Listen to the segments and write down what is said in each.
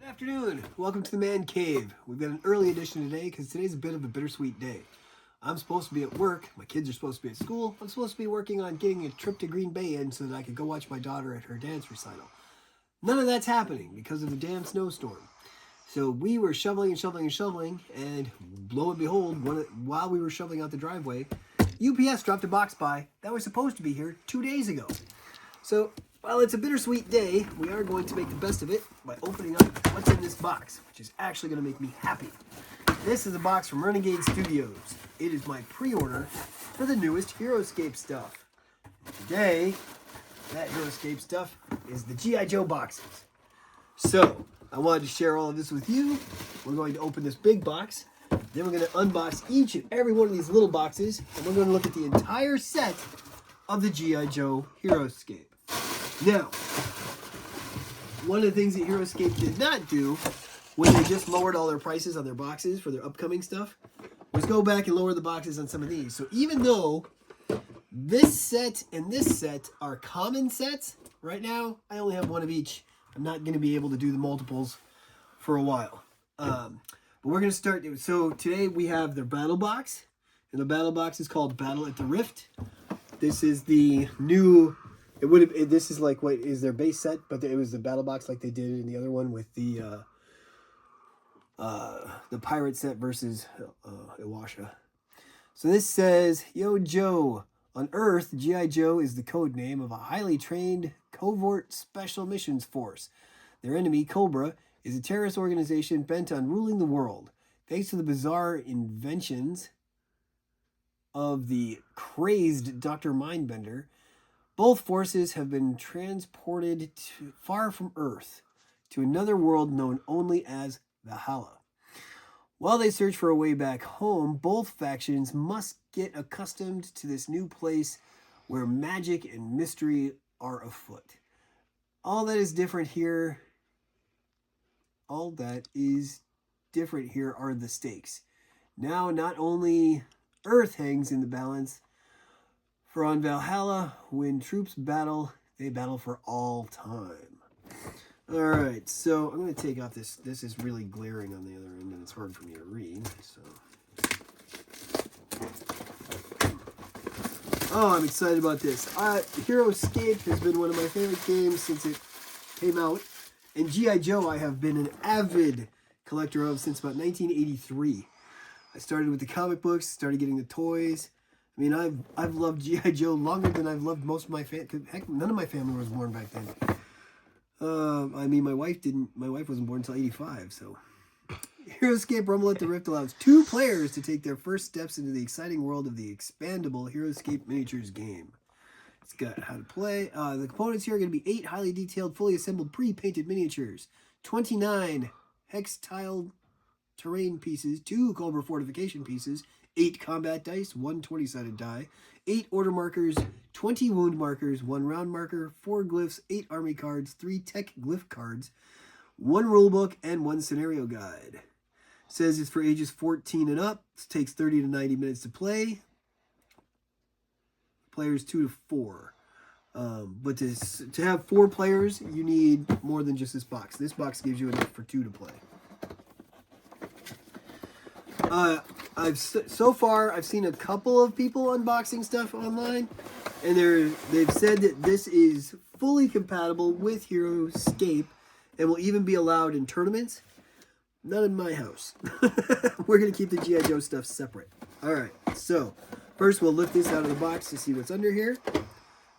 Good afternoon. Welcome to the Man Cave. We've got an early edition today because today's a bit of a bittersweet day. I'm supposed to be at work. My kids are supposed to be at school. I'm supposed to be working on getting a trip to Green Bay in so that I could go watch my daughter at her dance recital. None of that's happening because of the damn snowstorm. So we were shoveling and shoveling and shoveling, and lo and behold, while we were shoveling out the driveway, UPS dropped a box by that was supposed to be here 2 days ago. So while it's a bittersweet day, we are going to make the best of it by opening up what's in this box, which is actually going to make me happy. This is a box from Renegade Studios. It is my pre-order for the newest Heroscape stuff. Today, that Heroscape stuff is the G.I. Joe boxes. So, I wanted to share all of this with you. We're going to open this big box. Then we're going to unbox each and every one of these little boxes. And we're going to look at the entire set of the G.I. Joe Heroscape. Now, one of the things that Heroscape did not do when they just lowered all their prices on their boxes for their upcoming stuff was go back and lower the boxes on some of these. So even though this set and this set are common sets, right now I only have one of each. I'm not going to be able to do the multiples for a while. But we're going to start. So today we have their battle box. And the battle box is called Battle at the Rift. This is the new... This is like what is their base set, but it was the battle box like they did in the other one with the pirate set versus Iwasha. So this says, Yo Joe, on Earth, G.I. Joe is the code name of a highly trained covert special missions force. Their enemy, Cobra, is a terrorist organization bent on ruling the world. Thanks to the bizarre inventions of the crazed Dr. Mindbender, both forces have been transported far from Earth to another world known only as Valhalla. While they search for a way back home, both factions must get accustomed to this new place where magic and mystery are afoot. All that is different here are the stakes. Now, not only Earth hangs in the balance, for on Valhalla, when troops battle, they battle for all time. Alright, so I'm going to take off this. This is really glaring on the other end, and it's hard for me to read. So, oh, I'm excited about this. Heroscape has been one of my favorite games since it came out. And G.I. Joe I have been an avid collector of since about 1983. I started with the comic books, started getting the toys. I mean, I've loved G.I. Joe longer than I've loved most of my family. Heck, none of my family was born back then. I mean, my wife wasn't born until 85, so. Heroscape Rumble at the Rift allows 2 players to take their first steps into the exciting world of the expandable Heroscape miniatures game. It's got how to play. The components here are going to be 8 highly detailed, fully assembled, pre-painted miniatures, 29 hex-tiled terrain pieces, 2 Cobra fortification pieces, 8 combat dice, 1 20-sided die, 8 order markers, 20 wound markers, 1 round marker, 4 glyphs, 8 army cards, 3 tech glyph cards, 1 rulebook, and 1 scenario guide. It says it's for ages 14 and up. It takes 30 to 90 minutes to play. Players 2 to 4. But to have 4 players, you need more than just this box. This box gives you enough for 2 to play. So far I've seen a couple of people unboxing stuff online, and they've said that this is fully compatible with Heroscape and will even be allowed in tournaments. Not in my house. We're gonna keep the G.I. Joe stuff separate. All right. So first we'll lift this out of the box to see what's under here.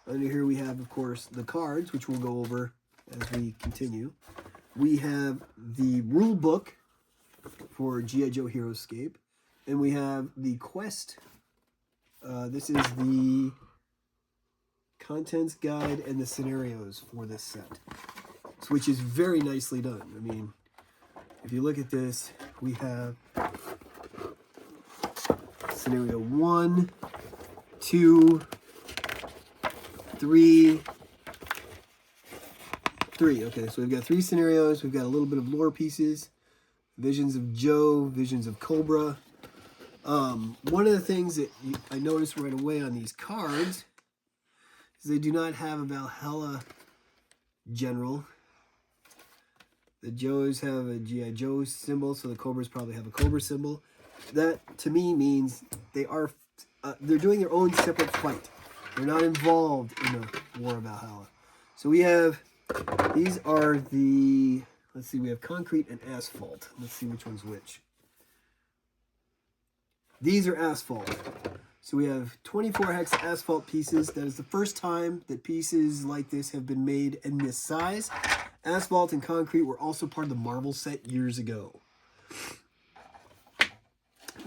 Under here we have, of course, the cards, which we'll go over as we continue. We have the rule book for G.I. Joe Heroscape. And we have the quest. This is the contents guide and the scenarios for this set, which is very nicely done. I mean, if you look at this, we have scenario 1, 2, 3. Okay, so we've got 3 scenarios. We've got a little bit of lore pieces. Visions of Joe, visions of Cobra. One of the things that I noticed right away on these cards is they do not have a Valhalla general. The Joes have a G.I. Joe symbol, so the Cobras probably have a Cobra symbol. That, to me, means they're doing their own separate fight. They're not involved in the War of Valhalla. So we have, these are the, let's see, we have concrete and asphalt. Let's see which one's which. These are asphalt. So we have 24 hex asphalt pieces. That is the first time that pieces like this have been made in this size. Asphalt and concrete were also part of the Marvel set years ago.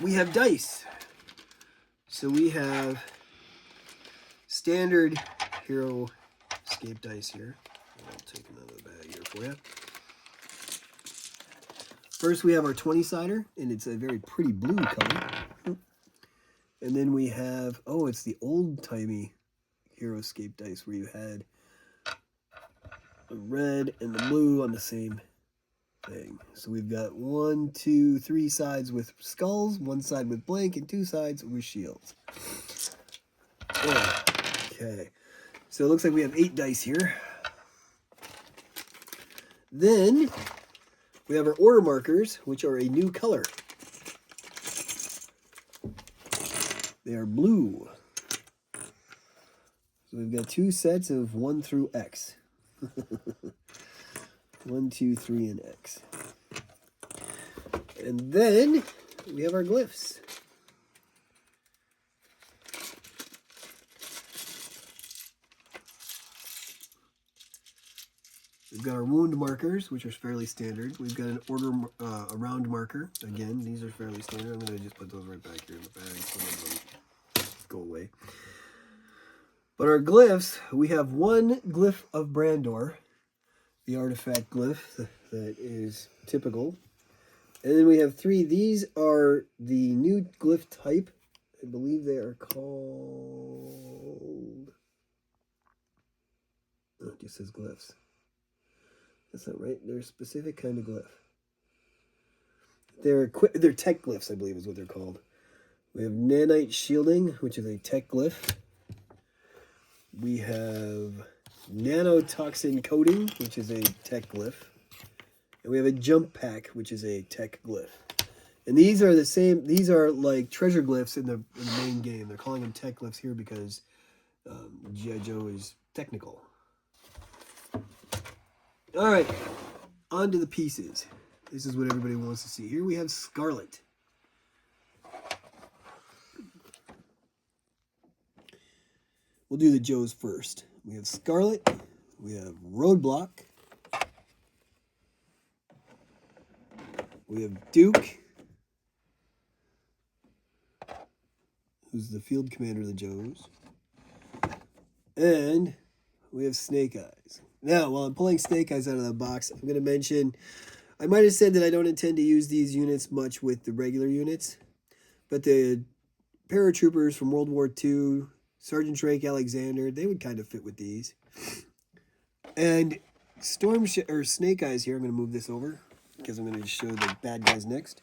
We have dice. So we have standard Heroscape dice here. I'll take them out of the bag here for you. First we have our 20-sider, and it's a very pretty blue color. And then we have, oh, it's the old-timey Heroscape dice where you had the red and the blue on the same thing. So we've got 1, 2, 3 sides with skulls, 1 side with blank, and 2 sides with shields. Okay, so it looks like we have 8 dice here. Then we have our order markers, which are a new color. They are blue. So we've got 2 sets of 1 through X. 1, 2, 3, and X. And then we have our glyphs. We've got our wound markers, which are fairly standard. We've got an order a round marker. Again, these are fairly standard. I'm going to just put those right back here in the bag. Some of them go away. But our glyphs, we have 1 glyph of Brandor, the artifact glyph that is typical. And then we have 3. These are the new glyph type. I believe they are called... Oh, it just says glyphs. That's not right. They're a specific kind of glyph. They're tech glyphs, I believe is what they're called. We have nanite shielding, which is a tech glyph. We have nanotoxin coating, which is a tech glyph. And we have a jump pack, which is a tech glyph. And these are the same, these are like treasure glyphs in the main game. They're calling them tech glyphs here because G.I. Joe is technical. All right, on to the pieces. This is what everybody wants to see. Here we have Scarlet. We'll do the Joes first. We have Scarlet. We have Roadblock. We have Duke, who's the field commander of the Joes. And we have Snake Eyes. Now, while I'm pulling Snake Eyes out of the box, I'm going to mention, I might have said that I don't intend to use these units much with the regular units, but the paratroopers from World War II, Sergeant Drake Alexander, they would kind of fit with these. And Snake Eyes here, I'm going to move this over because I'm going to show the bad guys next.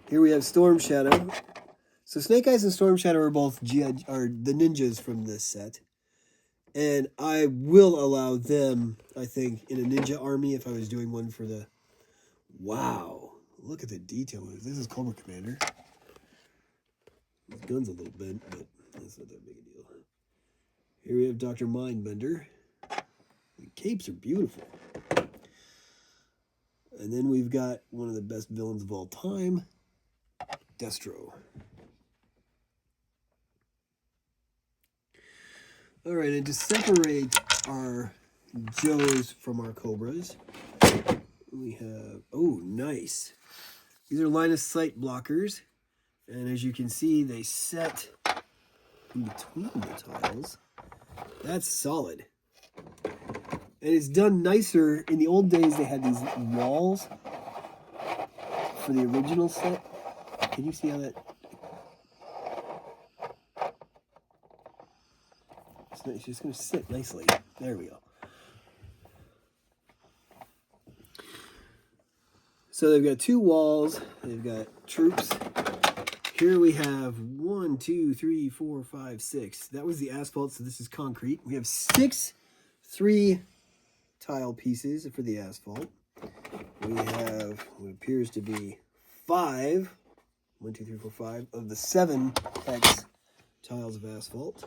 Here we have Storm Shadow. So Snake Eyes and Storm Shadow are both the ninjas from this set. And I will allow them, I think, in a ninja army if I was doing one for the... Wow. Look at the detail. This is Cobra Commander. His gun's a little bent, but that's not that big a deal. Here we have Dr. Mindbender. The capes are beautiful. And then we've got one of the best villains of all time, Destro. All right, and to separate our Joes from our Cobras, we have, oh, nice. These are line of sight blockers. And as you can see, they set in between the tiles. That's solid. And it's done nicer. In the old days, they had these walls for the original set. Can you see how that... It's just going to sit nicely. There we go. So they've got 2 walls. They've got troops. Here we have 1, 2, 3, 4, 5, 6. That was the asphalt, so this is concrete. We have 6 3-tile pieces for the asphalt. we have what appears to be 5, 1, 2, 3, 4, 5 of the 7 hex tiles of asphalt.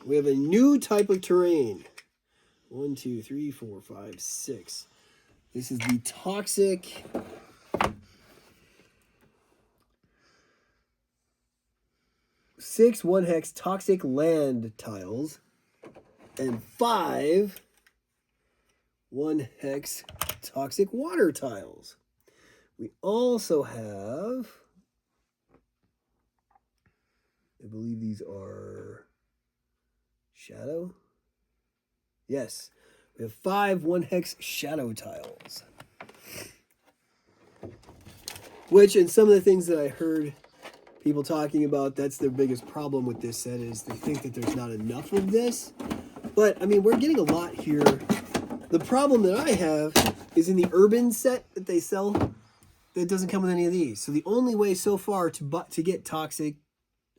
We have a new type of terrain. 1, 2, 3, 4, 5, 6. This is the toxic 6 1-hex toxic land tiles and 5 1-hex toxic water tiles. We also have, I believe these are shadow. Yes, we have 5 1-hex shadow tiles. Which, in some of the things that I heard people talking about, that's their biggest problem with this set, is they think that there's not enough of this. But, I mean, we're getting a lot here. The problem that I have is in the urban set that they sell, that doesn't come with any of these. So the only way so far to get toxic,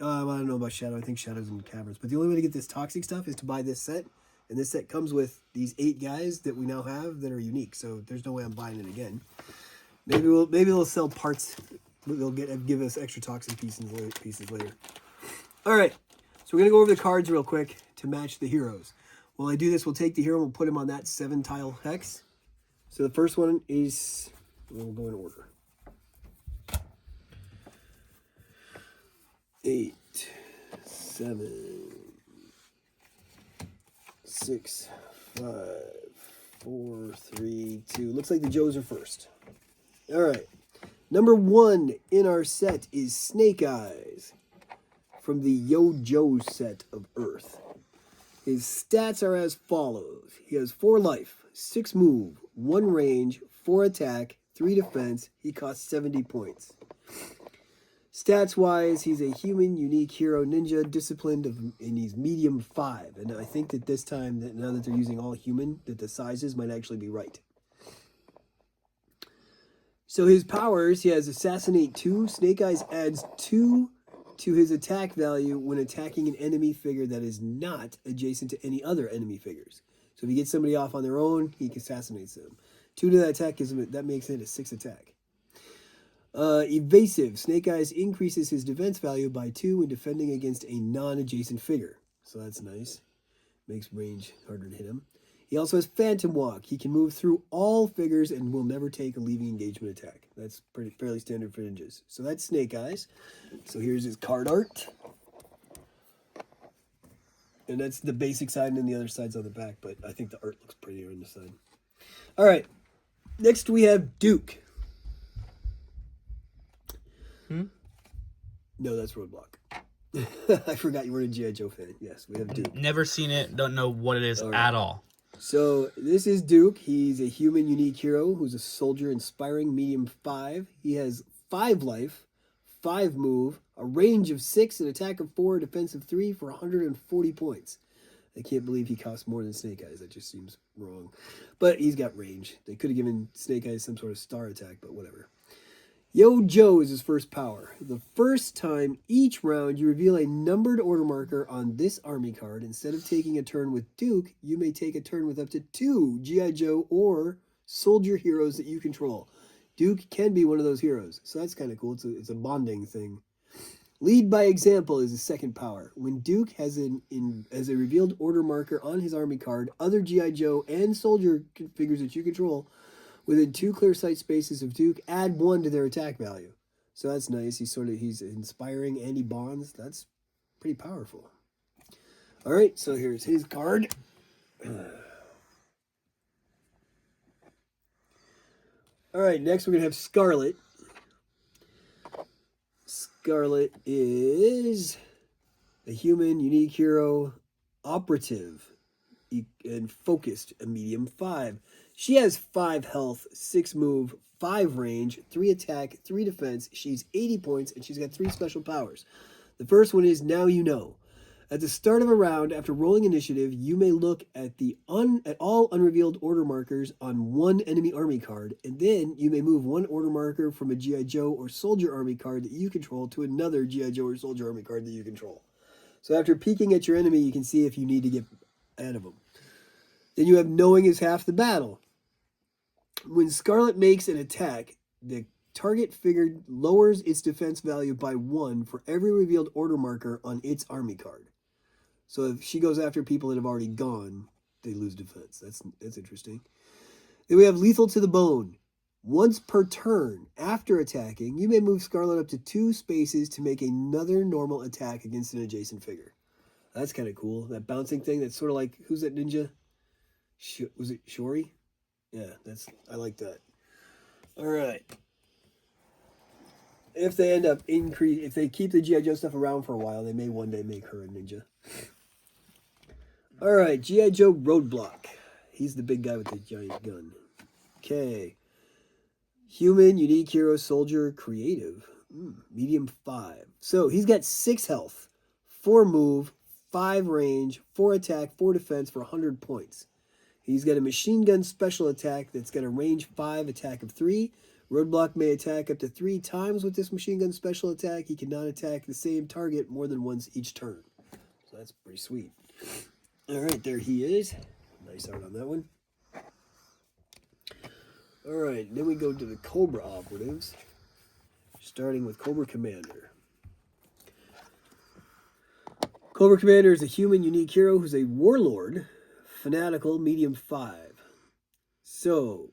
I don't know about shadow, I think shadow's in caverns, but the only way to get this toxic stuff is to buy this set. And this set comes with these 8 guys that we now have that are unique. So there's no way I'm buying it again. Maybe they'll sell parts. They'll give us extra toxic pieces later. All right, so we're gonna go over the cards real quick to match the heroes. While I do this, we'll take the hero and we'll put him on that 7-tile hex. So the first one is, we'll go in order. 8, 7, 6, 5, 4, 3, 2. Looks like the Joes are first. All right. Number 1 in our set is Snake Eyes from the G.I.JOE set of Earth. His stats are as follows. He has 4 life, 6 move, 1 range, 4 attack, 3 defense. He costs 70 points. Stats-wise, he's a human, unique hero, ninja, disciplined, and he's medium 5. And I think that this time, that now that they're using all human, that the sizes might actually be right. So his powers, he has Assassinate 2. Snake Eyes adds 2 to his attack value when attacking an enemy figure that is not adjacent to any other enemy figures. So if he gets somebody off on their own, he assassinates them. 2 to that attack gives him, that makes it a 6 attack. Evasive. Snake Eyes increases his defense value by 2 when defending against a non-adjacent figure. So that's nice. Makes range harder to hit him. He also has Phantom Walk. He can move through all figures and will never take a leaving engagement attack. That's fairly standard for ninjas. So that's Snake Eyes. So here's his card art. And that's the basic side, and then the other side's on the back, but I think the art looks prettier on the side. All right. Next we have Duke. No, that's Roadblock. I forgot you were a G.I. Joe fan. Yes, we have Duke. Never seen it. Don't know what it is at all. So this is Duke. He's a human unique hero who's a soldier inspiring, medium 5. He has 5 life, 5 move, a range of 6, an attack of 4, defense of 3 for 140 points. I can't believe he costs more than Snake Eyes. That just seems wrong. But he's got range. They could have given Snake Eyes some sort of star attack, but whatever. G.I.JOE is his first power. The first time each round you reveal a numbered order marker on this army card, instead of taking a turn with Duke, you may take a turn with up to 2 G.I. Joe or soldier heroes that you control. Duke can be one of those heroes, so that's kind of cool. It's a bonding thing. Lead by example is his second power. When Duke has as a revealed order marker on his army card, other G.I. Joe and soldier figures that you control within 2 clear sight spaces of Duke, add 1 to their attack value. So that's nice. He's inspiring and he bonds. That's pretty powerful. All right, so here's his card. All right, next we're going to have Scarlet. Scarlet is a human, unique hero, operative, and focused, a medium 5. She has 5 health, 6 move, 5 range, 3 attack, 3 defense. She's 80 points, and she's got 3 special powers. The first one is Now You Know. At the start of a round, after rolling initiative, you may look at all unrevealed order markers on one enemy army card, and then you may move 1 order marker from a G.I. Joe or soldier army card that you control to another G.I. Joe or soldier army card that you control. So after peeking at your enemy, you can see if you need to get ahead of them. Then you have Knowing is half the battle. When Scarlet makes an attack, the target figure lowers its defense value by 1 for every revealed order marker on its army card. So if she goes after people that have already gone, they lose defense. That's interesting. Then we have Lethal to the Bone. Once per turn, after attacking, you may move Scarlet up to 2 spaces to make another normal attack against an adjacent figure. That's kind of cool. That bouncing thing, that's sort of like, who's that ninja? Was it Shori? Yeah, I like that. All right. If they end up if they keep the G.I. Joe stuff around for a while, they may one day make her a ninja. All right, G.I. Joe Roadblock. He's the big guy with the giant gun. Okay. Human, Unique Hero, Soldier, Creative. Medium 5. So he's got 6 health, 4 move, 5 range, 4 attack, 4 defense for 100 points. He's got a machine gun special attack that's got a range 5, attack of 3. Roadblock may attack up to 3 times with this machine gun special attack. He cannot attack the same target more than once each turn. So that's pretty sweet. All right, there he is. Nice art on that one. All right, then we go to the Cobra operatives, starting with Cobra Commander. Cobra Commander is a human unique hero who's a warlord, fanatical, medium 5. So,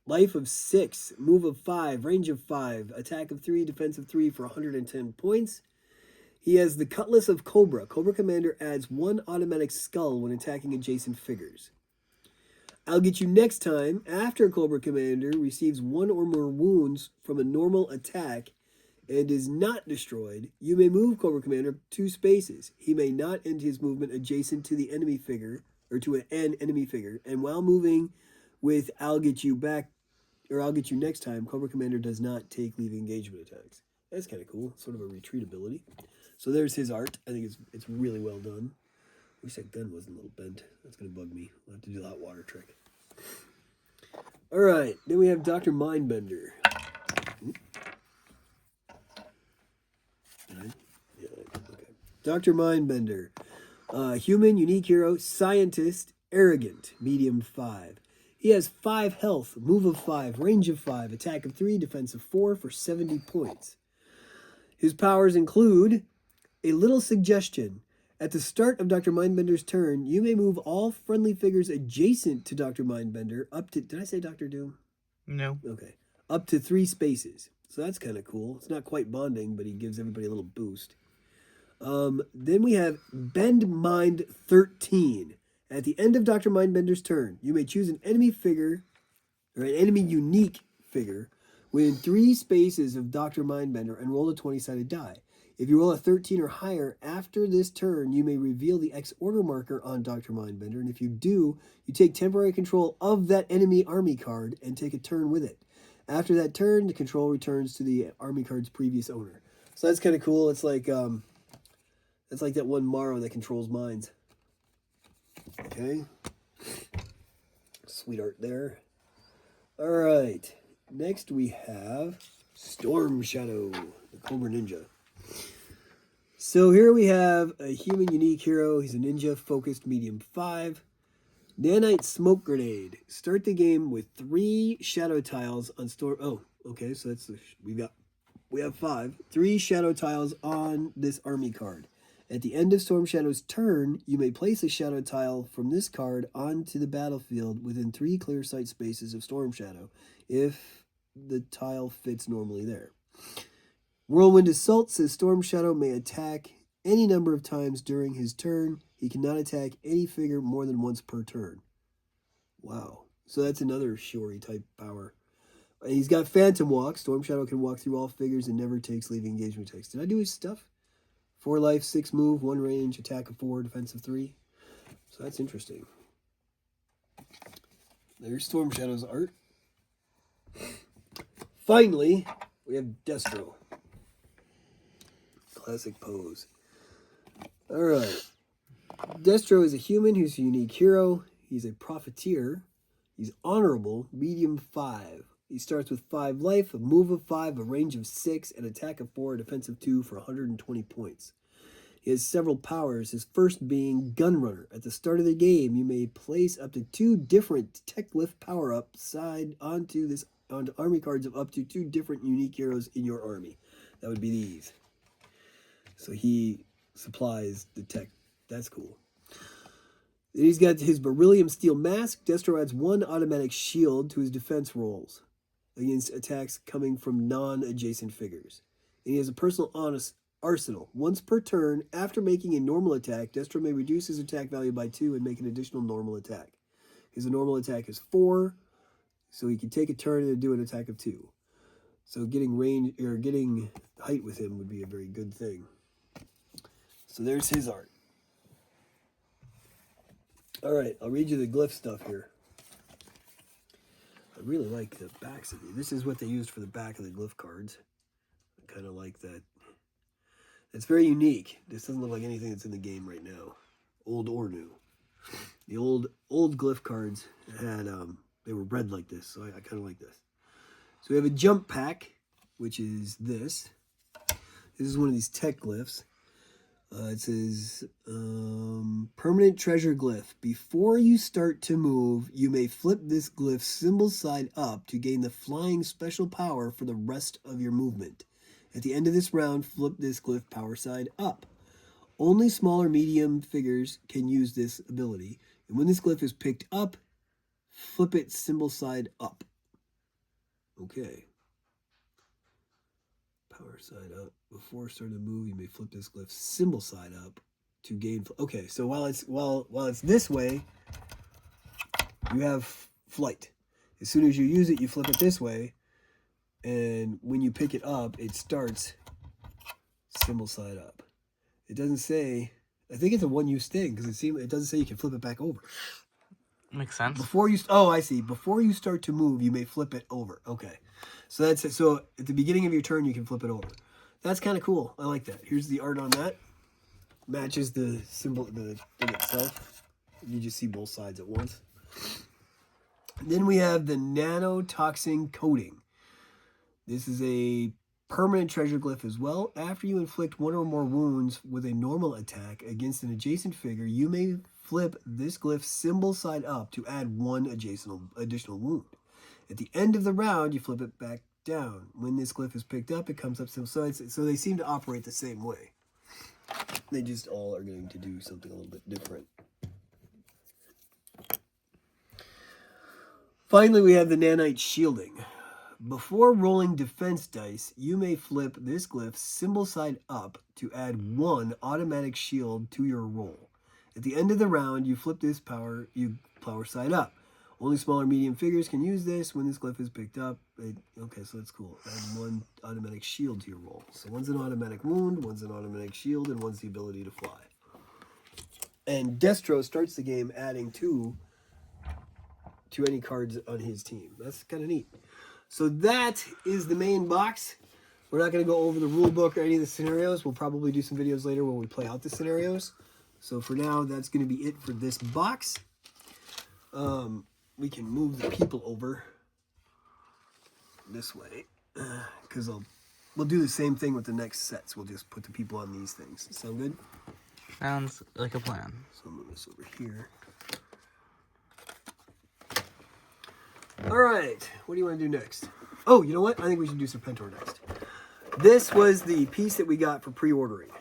life of 6, move of 5, range of 5, attack of 3, defense of 3 for 110 points. He has the Cutlass of Cobra. Cobra Commander adds 1 automatic skull when attacking adjacent figures. I'll get you next time after Cobra Commander receives 1 or more wounds from a normal attack and is not destroyed. You may move Cobra Commander 2 spaces. He may not end his movement adjacent to the enemy figure or to an enemy figure. And while moving with I'll get you back or I'll get you next time, Cobra Commander does not take leave engagement attacks. That's kind of cool. Sort of a retreat ability. So there's his art. I think it's really well done. Wish that gun wasn't a little bent. That's going to bug me. I'll have to do the hot water trick. All right. Then we have Dr. Mindbender. Yeah, okay. Dr. Mindbender. Human, unique hero, scientist, arrogant, medium 5. He has 5 health, move of 5, range of 5, attack of 3, defense of 4 for 70 points. His powers include a little suggestion. At the start of Dr. Mindbender's turn, you may move all friendly figures adjacent to Dr. Mindbender up to... Did I say Dr. Doom? No. Okay. Up to 3 spaces. So that's kind of cool. It's not quite bonding, but he gives everybody a little boost. Then we have Bend Mind 13. At the end of Dr. Mindbender's turn, you may choose an enemy figure, or an enemy unique figure, within 3 spaces of Dr. Mindbender and roll a 20-sided die. If you roll a 13 or higher after this turn, you may reveal the X order marker on Dr. Mindbender, and if you do, you take temporary control of that enemy army card and take a turn with it. After that turn, the control returns to the army card's previous owner. So that's kind of cool. It's like that one Morrow that controls minds. Okay. Sweet art there. All right. Next we have Storm Shadow, the Cobra Ninja. So here we have a human unique hero. He's a ninja, focused, medium 5. Nanite Smoke Grenade. Start the game with 3 shadow tiles on Storm... Oh, okay, so that's... We have 5. 3 shadow tiles on this army card. At the end of Storm Shadow's turn, you may place a shadow tile from this card onto the battlefield within 3 clear sight spaces of Storm Shadow, if the tile fits normally there. Whirlwind Assault says Storm Shadow may attack any number of times during his turn. He cannot attack any figure more than once per turn. Wow. So that's another Shori type power. And he's got Phantom Walk. Storm Shadow can walk through all figures and never takes leave engagement attacks. Did I do his stuff? 4 life, 6 move, 1 range, attack of 4, defense of 3. So that's interesting. There's Storm Shadow's art. Finally, we have Destro. Classic pose. Alright. Destro is a human who's a unique hero. He's a profiteer. He's honorable, medium 5. He starts with 5 life, a move of 5, a range of 6, an attack of 4, a defense of 2 for 120 points. He has several powers, his first being Gunrunner. At the start of the game, you may place up to 2 different tech lift power-ups onto army cards of up to 2 different unique heroes in your army. That would be these. So he supplies the tech. That's cool. Then he's got his Beryllium Steel Mask. Destro adds 1 automatic shield to his defense rolls against attacks coming from non-adjacent figures. And he has a personal arsenal. Once per turn, after making a normal attack, Destro may reduce his attack value by 2 and make an additional normal attack. His normal attack is 4, so he can take a turn and do an attack of 2. So getting range or getting height with him would be a very good thing. So there's his art. All right, I'll read you the glyph stuff here. I really like the backs of these. This is what they used for the back of the glyph cards. I kind of like that. It's very unique. This doesn't look like anything that's in the game right now, old or new. The old glyph cards had they were red like this, so I kind of like this. So we have a jump pack, which is this. This is one of these tech glyphs. It says, permanent treasure glyph. Before you start to move, you may flip this glyph symbol side up to gain the flying special power for the rest of your movement. At the end of this round, flip this glyph power side up. Only small or medium figures can use this ability. And when this glyph is picked up, flip it symbol side up. Okay. Power side up. Before starting to move, you may flip this glyph symbol side up to gain. Okay, so while it's this way, you have flight. As soon as you use it, you flip it this way, and when you pick it up, it starts symbol side up. It doesn't say. I think it's a one-use thing because it doesn't say you can flip it back over. Makes sense. I see. Before you start to move, you may flip it over. Okay. So that's it. So at the beginning of your turn, you can flip it over. That's kind of cool. I like that. Here's the art on that. Matches the symbol, the thing itself. You just see both sides at once. Then we have the nanotoxin coating. This is a permanent treasure glyph as well. After you inflict 1 or more wounds with a normal attack against an adjacent figure, you may flip this glyph symbol side up to add 1 additional wound. At the end of the round, you flip it back down. When this glyph is picked up, it comes up. So they seem to operate the same way. They just all are going to do something a little bit different. Finally, we have the nanite shielding. Before rolling defense dice, you may flip this glyph symbol side up to add 1 automatic shield to your roll. At the end of the round, you flip this power side up. Only small or medium figures can use this. When this glyph is picked up, okay, so that's cool. Add 1 automatic shield to your roll. So one's an automatic wound, one's an automatic shield, and one's the ability to fly. And Destro starts the game adding 2 to any cards on his team. That's kind of neat. So that is the main box. We're not going to go over the rule book or any of the scenarios. We'll probably do some videos later when we play out the scenarios. So for now, that's going to be it for this box. We can move the people over this way because we'll do the same thing with the next sets. We'll just put the people on these things. Sound good? Sounds like a plan. So I'll move this over here. All right, what do you want to do next? Oh, you know what? I think we should do Serpentor next. This was the piece that we got for pre-ordering.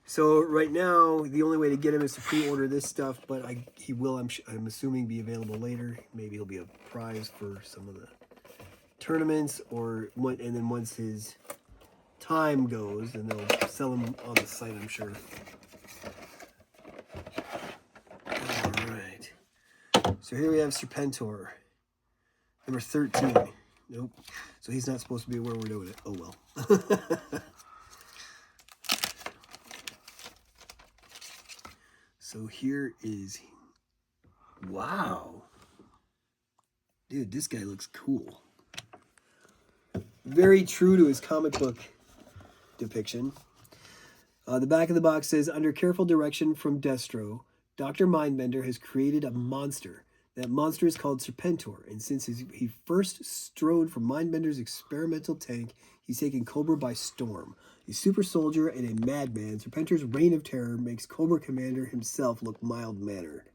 So right now, the only way to get him is to pre-order this stuff, but he will, I'm assuming, be available later. Maybe he'll be a prize for some of the tournaments, and then once his time goes, then they'll sell him on the site, I'm sure. All right. So here we have Serpentor. Number 13. Nope. So he's not supposed to be where we're doing it. Oh, well. So here is... Wow. Dude, this guy looks cool. Very true to his comic book depiction. The back of the box says, under careful direction from Destro, Dr. Mindbender has created a monster That monster is called Serpentor, and since he first strode from Mindbender's experimental tank, he's taken Cobra by storm. A super soldier and a madman, Serpentor's reign of terror makes Cobra Commander himself look mild-mannered.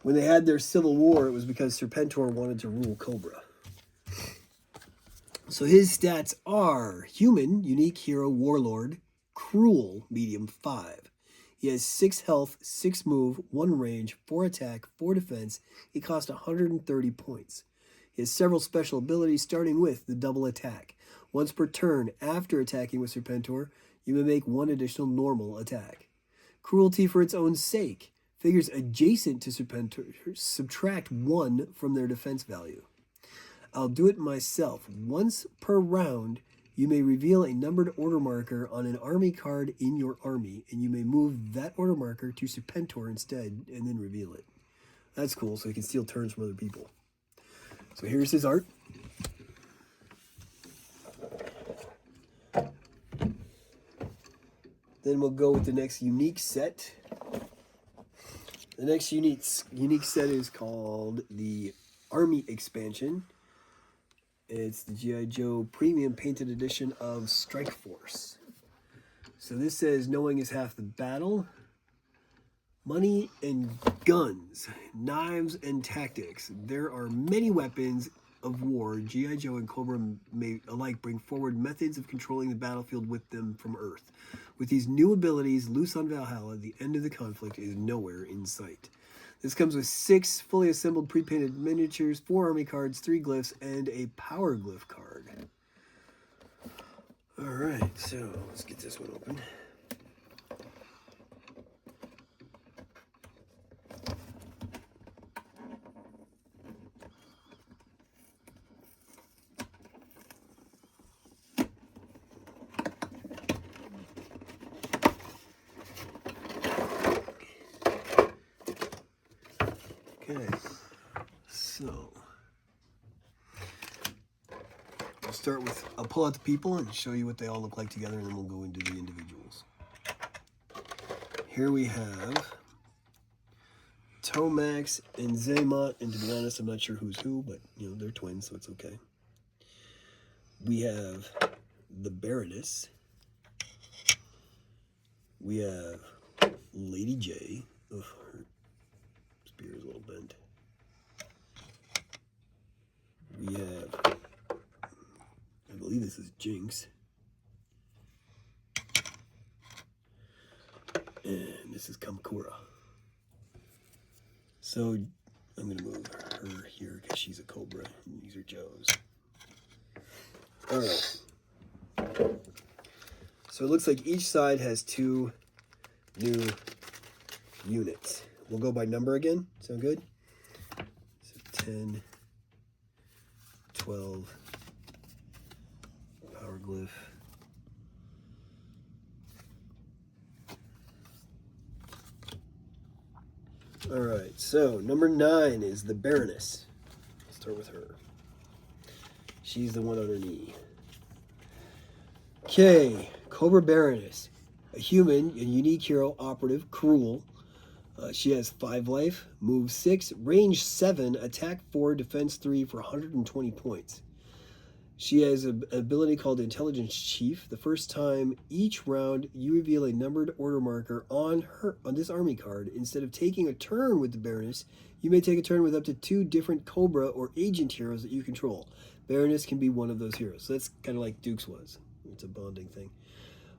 When they had their civil war, it was because Serpentor wanted to rule Cobra. So his stats are human, unique hero, warlord, cruel, medium 5. He has 6 health, 6 move, 1 range, 4 attack, 4 defense. He costs 130 points. He has several special abilities, starting with the double attack. Once per turn, after attacking with Serpentor, you may make 1 additional normal attack. Cruelty for its own sake. Figures adjacent to Serpentor subtract 1 from their defense value. I'll do it myself. Once per round, you may reveal a numbered order marker on an army card in your army, and you may move that order marker to Serpentor instead, and then reveal it. That's cool, so he can steal turns from other people. So here's his art. Then we'll go with the next unique set. The next unique set is called the Army Expansion. It's the G.I. Joe Premium Painted Edition of Strike Force. So this says, knowing is half the battle. Money and guns, knives and tactics. There are many weapons of war. G.I. Joe and Cobra may alike bring forward methods of controlling the battlefield with them from Earth. With these new abilities loose on Valhalla, the end of the conflict is nowhere in sight. This comes with 6 fully assembled pre-painted miniatures, 4 army cards, 3 glyphs, and a power glyph card. Alright, so let's get this one open. Okay, so we'll start with, I'll pull out the people and show you what they all look like together, and then we'll go into the individuals. Here we have Tomax and Zaymot, and to be honest, I'm not sure who's who, but you know, they're twins, so it's okay. We have the Baroness. We have Lady J. Ugh, her spear is a little bent. We have, I believe this is Jinx. And this is Kamakura. So I'm going to move her here because she's a Cobra and these are Joe's. Alright. So it looks like each side has 2 new units. We'll go by number again. Sound good? So 10, 12, power glyph. Alright, so number 9 is the Baroness. Let's start with her. She's the one on her knee. Okay, Cobra Baroness. A human, a unique hero, operative, cruel. She has 5 life, move 6, range 7, attack 4, defense 3 for 120 points. She has an ability called Intelligence Chief. The first time each round you reveal a numbered order marker on this army card. Instead of taking a turn with the Baroness, you may take a turn with up to 2 different Cobra or agent heroes that you control. Baroness can be one of those heroes. So that's kind of like Duke's was. It's a bonding thing.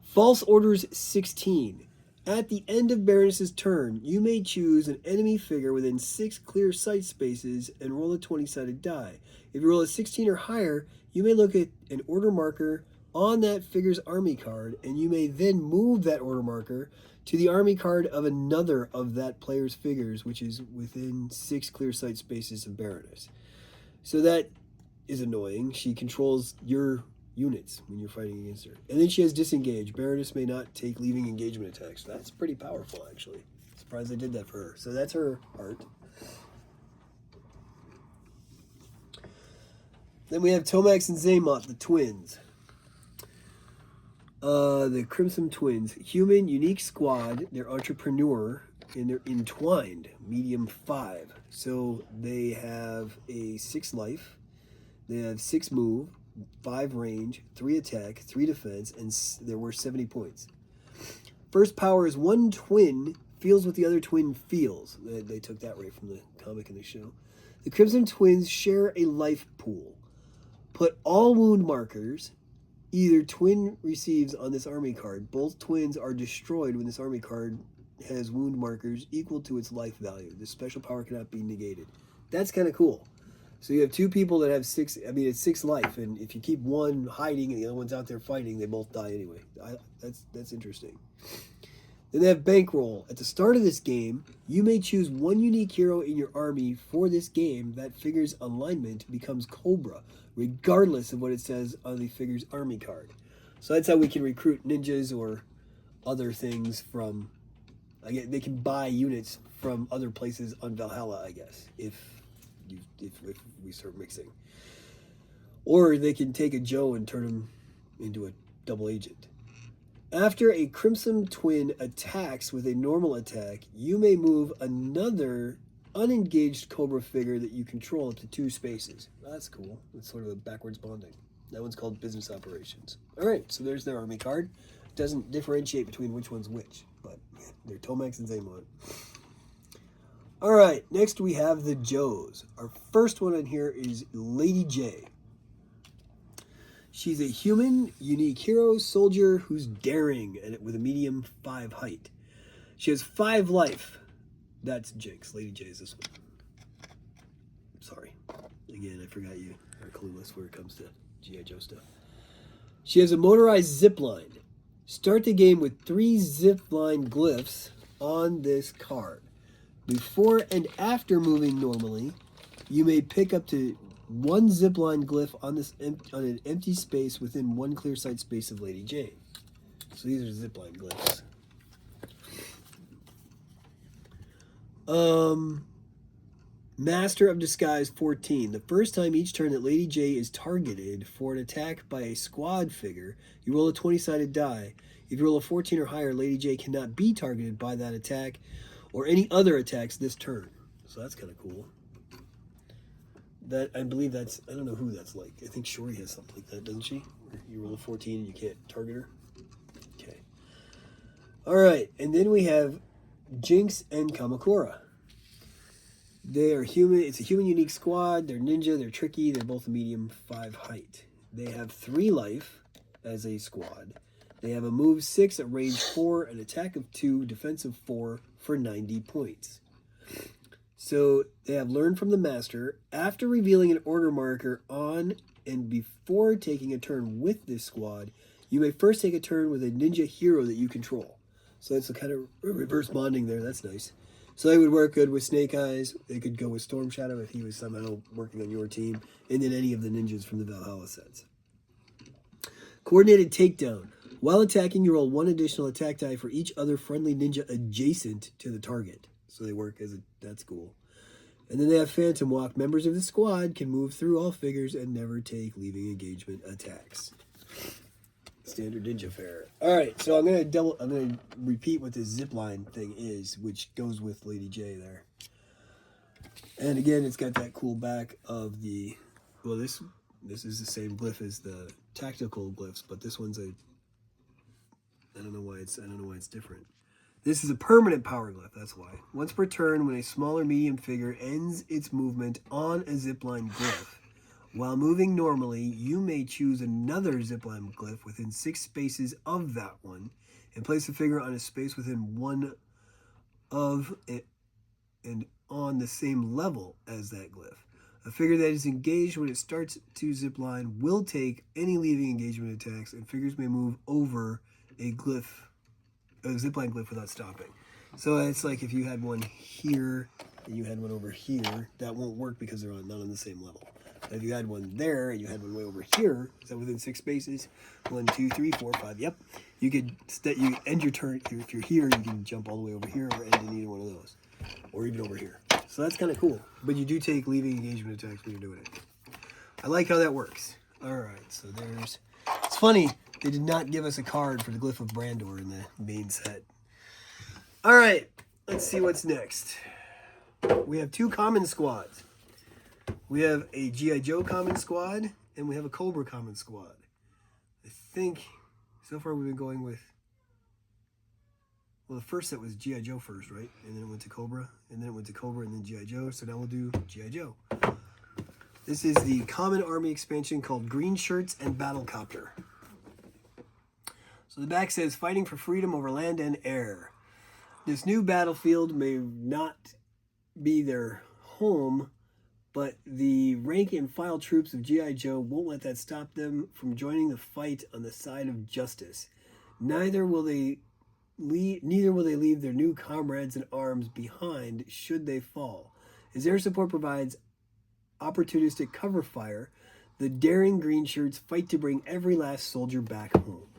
False Orders 16. At the end of Baroness's turn, you may choose an enemy figure within 6 clear sight spaces and roll a 20-sided die. If you roll a 16 or higher, you may look at an order marker on that figure's army card, and you may then move that order marker to the army card of another of that player's figures, which is within 6 clear sight spaces of Baroness. So that is annoying. She controls your units when you're fighting against her. And then she has Disengage. Baroness may not take leaving engagement attacks. That's pretty powerful, actually. Surprised I did that for her. So that's her art. Then we have Tomax and Zaymot, the twins. The Crimson Twins. Human, unique squad. They're entrepreneur. and they're entwined, medium 5. So they have a 6 life, they have 6 move, 5 range, 3 attack, 3 defense, and they're worth 70 points. First power is one twin feels what the other twin feels. They took that right from the comic in the show. The Crimson Twins share a life pool. Put all wound markers either twin receives on this army card. Both twins are destroyed when this army card has wound markers equal to its life value. This special power cannot be negated. That's kind of cool. So you have 2 people that have 6, I mean, it's 6 life, and if you keep one hiding and the other one's out there fighting, they both die anyway. That's interesting. Then they have bankroll. At the start of this game, you may choose one unique hero in your army for this game. That figure's alignment becomes Cobra, regardless of what it says on the figure's army card. So that's how we can recruit ninjas or other things from... they can buy units from other places on Valhalla, I guess, if we start mixing. Or they can take a Joe and turn him into a double agent. After a Crimson Twin attacks with a normal attack, you may move another unengaged Cobra figure that you control up to 2 spaces. That's cool. It's sort of a backwards bonding. That one's called Business Operations. All right, so there's their army card. Doesn't differentiate between which one's which, but they're Tomax and Zaymon. All right, next we have the Joes. Our first one on here is Lady J. She's a human, unique hero, soldier who's daring and with a medium 5 height. She has 5 life. That's Jinx. Lady J is this one. Sorry. Again, I forgot you are clueless where it comes to G.I. Joe stuff. She has a motorized zip line. Start the game with 3 zip line glyphs on this card. Before and after moving normally, you may pick up to 1 zipline glyph on an empty space within 1 clear sight space of Lady J. So these are zipline glyphs. Master of Disguise 14. The first time each turn that Lady J is targeted for an attack by a squad figure, you roll a 20-sided die. If you roll a 14 or higher, Lady J cannot be targeted by that attack or any other attacks this turn. So that's kind of cool. That I believe that's, I don't know who that's like. I think Shuri has something like that, doesn't she? Where you roll a 14 and you can't target her. Okay. All right, and then we have Jinx and Kamakura. They are human. It's a human unique squad. They're ninja. They're tricky. They're both a medium 5 height. They have 3 life as a squad. They have a move 6, a range 4, an attack of 2, defensive 4 for 90 points. So they have learned from the master. After revealing an order marker on and before taking a turn with this squad, you may first take a turn with a ninja hero that you control. So that's a kind of reverse bonding there. That's nice. So they would work good with Snake Eyes. They could go with Storm Shadow if he was somehow working on your team. And then any of the ninjas from the Valhalla sets. Coordinated Takedown. While attacking, you roll 1 additional attack die for each other friendly ninja adjacent to the target. So they work as a, that's cool. And then they have Phantom Walk. Members of the squad can move through all figures and never take leaving engagement attacks. Standard ninja fare. All right, so I'm gonna repeat what this zipline thing is, which goes with Lady J there. And again, it's got that cool back of the, well, this is the same glyph as the tactical glyphs, but this one's a, I don't know why it's different. This is a permanent power glyph, that's why. Once per turn, when a small or medium figure ends its movement on a zipline glyph, while moving normally, you may choose another zipline glyph within 6 spaces of that one, and place the figure on a space within 1 of it and on the same level as that glyph. A figure that is engaged when it starts to zipline will take any leaving engagement attacks, and figures may move over a zipline glyph without stopping. So it's like if you had one here and you had one over here, that won't work because they're not on the same level. But if you had one there and you had one way over here, is that within 6 spaces? 1, 2, 3, 4, 5. Yep. You could you end your turn. If you're here, you can jump all the way over here or end in either one of those, or even over here. So that's kind of cool. But you do take leaving engagement attacks when you're doing it. I like how that works. All right. So there's. It's funny. They did not give us a card for the Glyph of Brandor in the main set. All right. Let's see what's next. We have 2 common squads. We have a G.I. Joe common squad, and we have a Cobra common squad. I think so far we've been going with, well, the first set was G.I. Joe first, right? And then it went to Cobra, and then it went to Cobra, and then G.I. Joe. So now we'll do G.I. Joe. This is the Common Army expansion called Green Shirts and Battlecopter. So the back says, fighting for freedom over land and air. This new battlefield may not be their home, but the rank and file troops of G.I. Joe won't let that stop them from joining the fight on the side of justice. Neither will they leave their new comrades in arms behind should they fall. As air support provides opportunistic cover fire, the daring green shirts fight to bring every last soldier back home.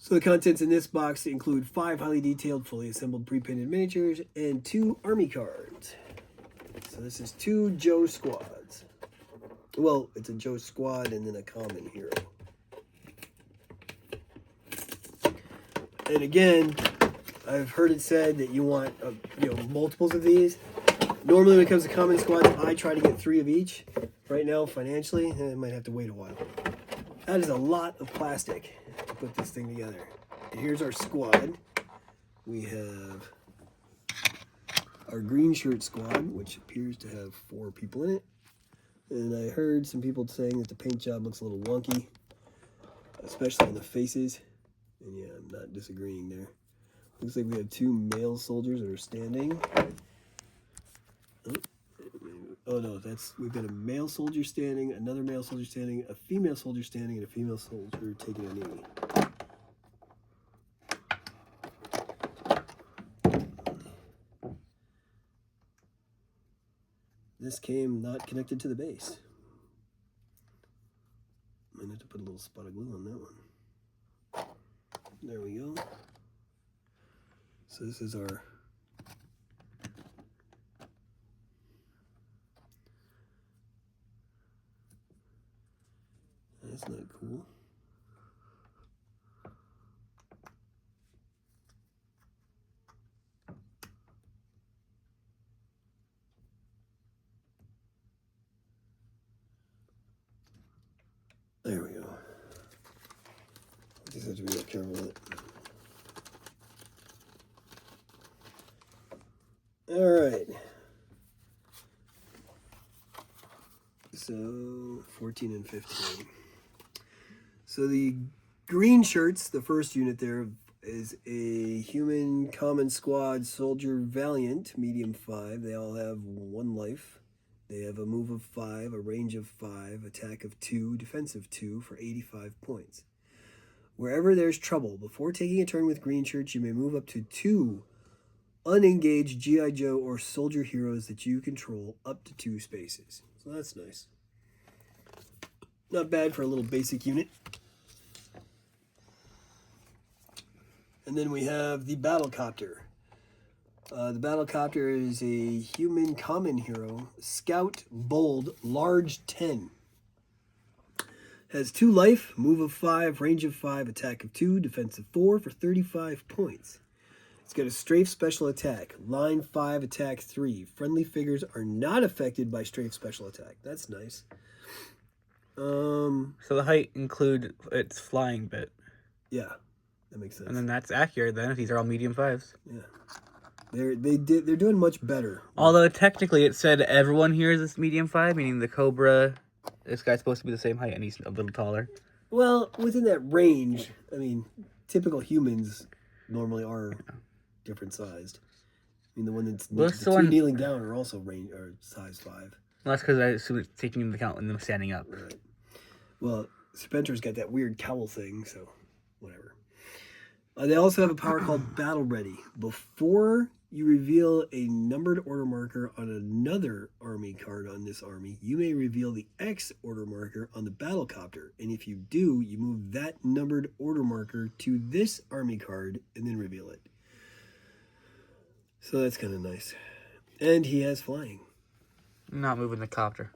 So the contents in this box include 5 highly detailed, fully assembled pre-painted miniatures and 2 army cards. So this is 2 Joe squads. Well, it's a Joe squad and then a common hero. And again, I've heard it said that you want multiples of these. Normally when it comes to common squads, I try to get 3 of each. Right now, financially, I might have to wait a while. That is a lot of plastic to put this thing together. And here's our squad. We have our green shirt squad, which appears to have 4 people in it. And I heard some people saying that the paint job looks a little wonky, especially on the faces. And yeah, I'm not disagreeing there. Looks like we have 2 male soldiers that are standing. Oh no, we've got a male soldier standing, another male soldier standing, a female soldier standing, and a female soldier taking a knee. This came not connected to the base. Might have to put a little spot of glue on that one. There we go. So this is our that's not cool. There we go. Just have to be real careful with it. All right. So 14 and 15. So the green shirts, the first unit there, is a human common squad soldier valiant, medium 5. They all have 1 life. They have a move of 5, a range of 5, attack of 2, defense of 2 for 85 points. Wherever there's trouble, before taking a turn with green shirts, you may move up to 2 unengaged G.I. Joe or soldier heroes that you control up to 2 spaces. So that's nice. Not bad for a little basic unit. And then we have the Battlecopter. The Battlecopter is a human common hero, Scout, Bold, Large 10. Has 2 life, move of 5, range of 5, attack of 2, defense of 4 for 35 points. It's got a strafe special attack, line 5, attack 3. Friendly figures are not affected by strafe special attack. That's nice. So the height include its flying bit. Yeah, that makes sense. And then that's accurate then if these are all medium 5s. Yeah. They're doing much better. Although technically it said everyone here is this medium 5, meaning the Cobra, this guy's supposed to be the same height and he's a little taller. Well, within that range, I mean, typical humans normally are different sized. I mean, the one that's the 2 kneeling down are also size 5. Well, that's because I assume it's taking into account when them standing up. Right. Well, Spencer's got that weird cowl thing, so whatever. They also have a power called Battle Ready. Before you reveal a numbered order marker on another army card on this army, you may reveal the X order marker on the Battlecopter. And if you do, you move that numbered order marker to this army card and then reveal it. So that's kind of nice. And he has flying. Not moving the copter.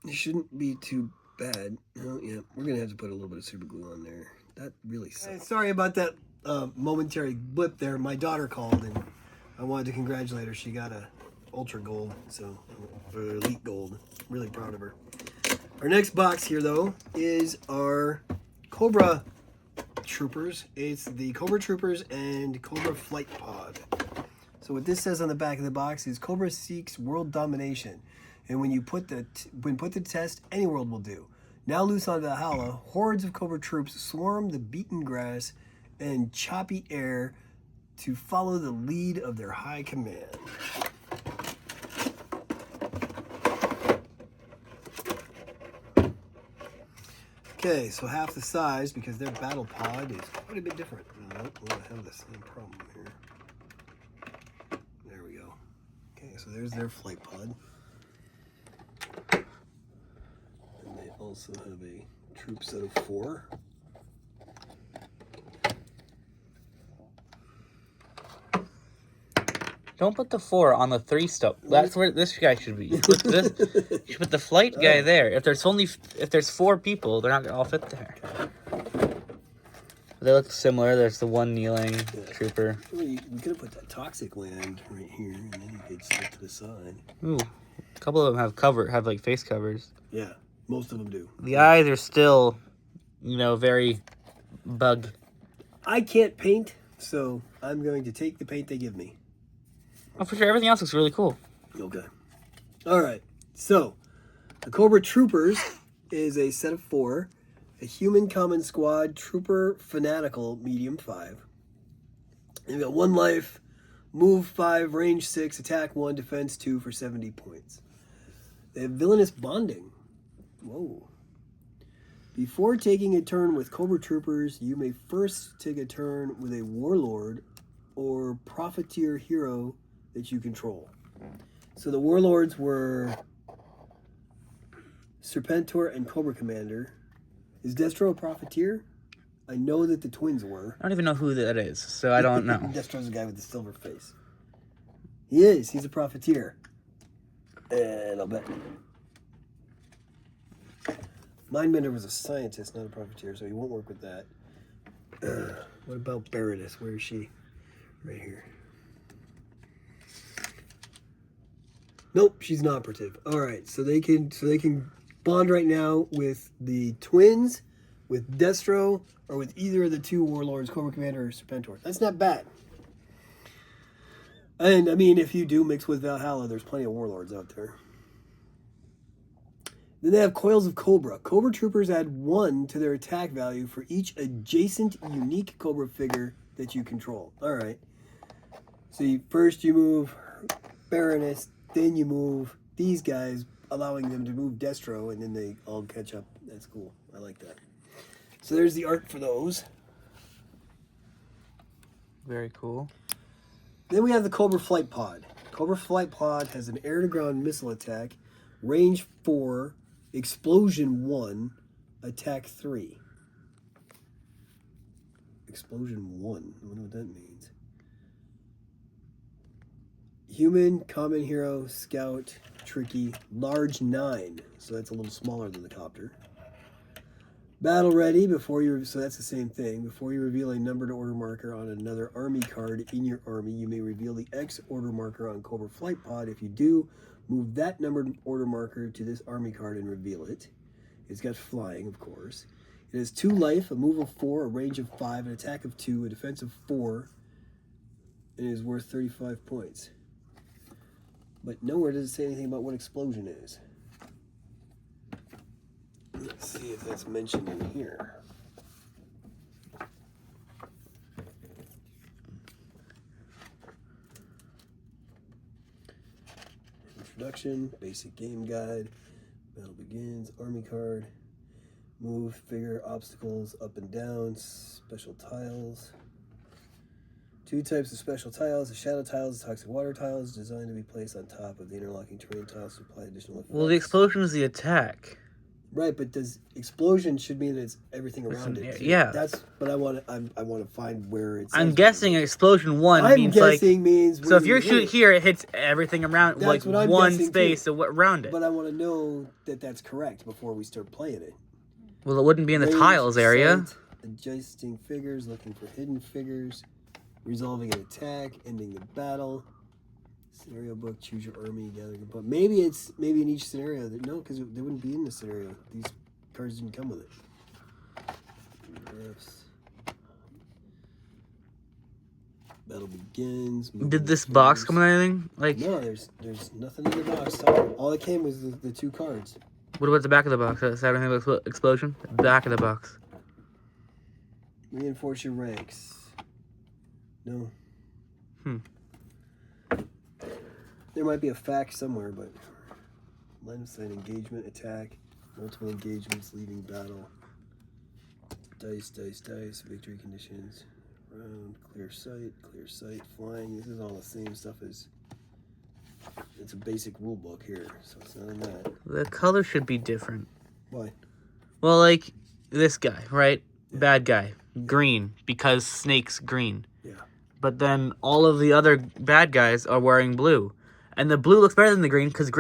It shouldn't be too bad. Oh, yeah, we're going to have to put a little bit of super glue on there. That really sucks. Sorry about that momentary blip there. My daughter called and I wanted to congratulate her. She got a ultra gold, or elite gold. Really proud of her. Our next box here, though, is our Cobra Troopers. It's the Cobra Troopers and Cobra Flight Pod. So what this says on the back of the box is Cobra seeks world domination, and when put to test, any world will do. Now loose on Valhalla, hordes of Cobra troops swarm the beaten grass and choppy air to follow the lead of their high command. Okay, so half the size because their battle pod is quite a bit different. We'll have the same problem here. There we go. Okay, so there's their flight pod. And they also have a troop set of 4. Don't put the 4 on the 3 stuff. That's where this guy should be. You put the flight guy there. If there's 4 people, they're not gonna all fit there. They look similar. There's the one kneeling trooper. We could have put that toxic land right here, and then you could sit to the side. Ooh, a couple of them have like face covers. Yeah, most of them do. The eyes are still, very bug. I can't paint, so I'm going to take the paint they give me. Oh, for sure. Everything else looks really cool. Okay. All right. So, the Cobra Troopers is a set of 4. A human common squad, trooper fanatical, medium 5. They've got 1 life, move 5, range 6, attack 1, defense 2 for 70 points. They have villainous bonding. Whoa. Before taking a turn with Cobra Troopers, you may first take a turn with a warlord or profiteer hero that you control. So the warlords were Serpentor and Cobra Commander. Is Destro a profiteer? I know that the twins were. I don't even know who that is, so I don't know. Destro's the guy with the silver face. He is. He's a profiteer. And I'll bet. Mindbender was a scientist, not a profiteer, so he won't work with that. What about Baroness? Where is she? Right here. Nope, she's an operative. All right, so they can bond right now with the twins, with Destro, or with either of the 2 warlords, Cobra Commander or Serpentor. That's not bad. And I mean, if you do mix with Valhalla, there's plenty of warlords out there. Then they have Coils of Cobra. Cobra Troopers add 1 to their attack value for each adjacent unique Cobra figure that you control. All right. So first you move Baroness, then you move these guys, allowing them to move Destro, and then they all catch up. That's cool. I like that. So there's the art for those. Very cool. Then we have the Cobra Flight Pod. Cobra Flight Pod has an air-to-ground missile attack, range 4, explosion 1, attack 3. Explosion 1. I wonder what that means. Human, common hero, scout, tricky, large 9. So that's a little smaller than the copter. Battle ready so that's the same thing. Before you reveal a numbered order marker on another army card in your army, you may reveal the X order marker on Cobra Flight Pod. If you do, move that numbered order marker to this army card and reveal it. It's got flying, of course. It has 2 life, a move of 4, a range of 5, an attack of 2, a defense of 4, and it is worth 35 points. But nowhere does it say anything about what explosion is. Let's see if that's mentioned in here. Introduction, basic game guide, battle begins, army card, move, figure, obstacles, up and down, special tiles. 2 types of special tiles, the shadow tiles, the toxic water tiles, designed to be placed on top of the interlocking terrain tiles to apply additional effects. Well, the explosion is the attack. Right, but does explosion should mean it's everything around it? Yeah, that's. But I want to find where it's. I'm guessing explosion 1 means means. So if you're shooting here, it hits everything around, like one space around it. But I want to know that that's correct before we start playing it. Well, it wouldn't be in the tiles area. Sight, adjusting figures, looking for hidden figures. Resolving an attack, ending the battle. Scenario book, choose your army, gather your book. Maybe it's in each scenario. No, because they wouldn't be in the scenario. These cards didn't come with it. Refs. Battle begins. Did this box come with anything? Like, no, there's nothing in the box. All that came was the 2 cards. what about the back of the box? Is that anything about explosion? Back of the box. Reinforce your ranks. No. There might be a fact somewhere, but line of sight, engagement, attack, multiple engagements, leaving battle. Dice, dice, dice, victory conditions. Round, clear sight, flying. This is all the same stuff as... It's a basic rule book here, so it's not in that. The color should be different. Why? Well, like this guy, right? Yeah. Bad guy. Green, because Snake's green. Yeah. But then all of the other bad guys are wearing blue. And the blue looks better than the green, because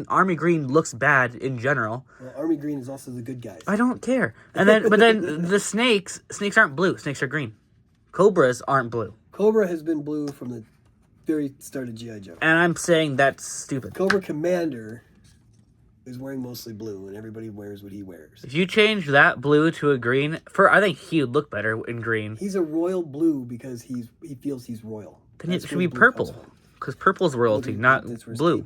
Army Green looks bad in general. Well, Army Green is also the good guys. I don't care. And then, but then the snakes aren't blue. Snakes are green. Cobras aren't blue. Cobra has been blue from the very start of G.I. Joe. And I'm saying that's stupid. Cobra Commander is wearing mostly blue, and everybody wears what he wears. If you change that blue to a green, I think he would look better in green. He's a royal blue because he feels he's royal. Then it should be purple, because purple's royalty, not blue.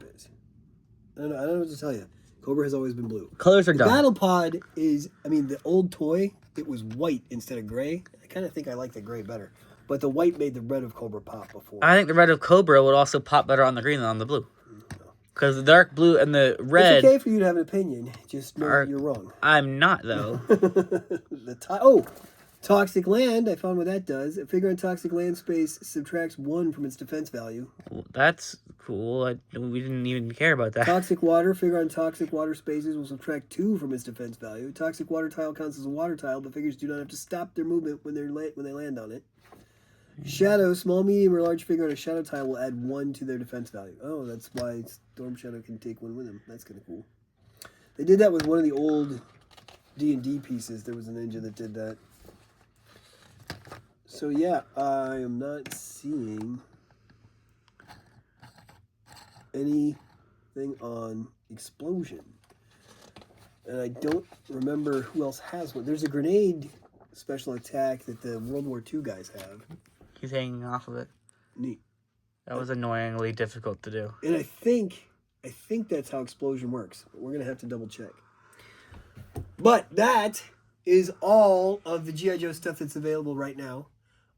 I don't know what to tell you. Cobra has always been blue. Colors are dumb. Battle Pod is, the old toy, it was white instead of gray. I kind of think I like the gray better. But the white made the red of Cobra pop before. I think the red of Cobra would also pop better on the green than on the blue. Because the dark blue and the red... It's okay for you to have an opinion. Just know that you're wrong. I'm not, though. Toxic Land. I found what that does. A figure on Toxic Land space subtracts 1 from its defense value. That's cool. We didn't even care about that. Toxic Water. Figure on Toxic Water spaces will subtract 2 from its defense value. Toxic Water tile counts as a water tile, but figures do not have to stop their movement when they land on it. Shadow. Small, medium, or large figure on a shadow tile will add 1 to their defense value. Oh, that's why Storm Shadow can take 1 with him. That's kind of cool. They did that with one of the old D&D pieces. There was a ninja that did that. So yeah, I am not seeing anything on Explosion. And I don't remember who else has one. There's a grenade special attack that the World War II guys have. He's hanging off of it. Neat. That was annoyingly difficult to do. And I think that's how Explosion works. But we're going to have to double check. But that is all of the G.I. Joe stuff that's available right now.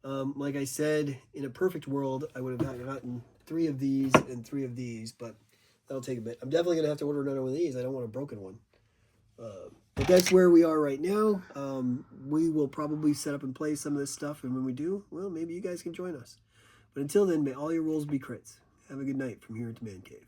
Like I said, in a perfect world, I would have gotten 3 of these and 3 of these, but that'll take a bit. I'm definitely going to have to order another one of these. I don't want a broken one. But that's where we are right now. We will probably set up and play some of this stuff, and when we do, well, maybe you guys can join us. But until then, may all your rolls be crits. Have a good night from here at the Man Cave.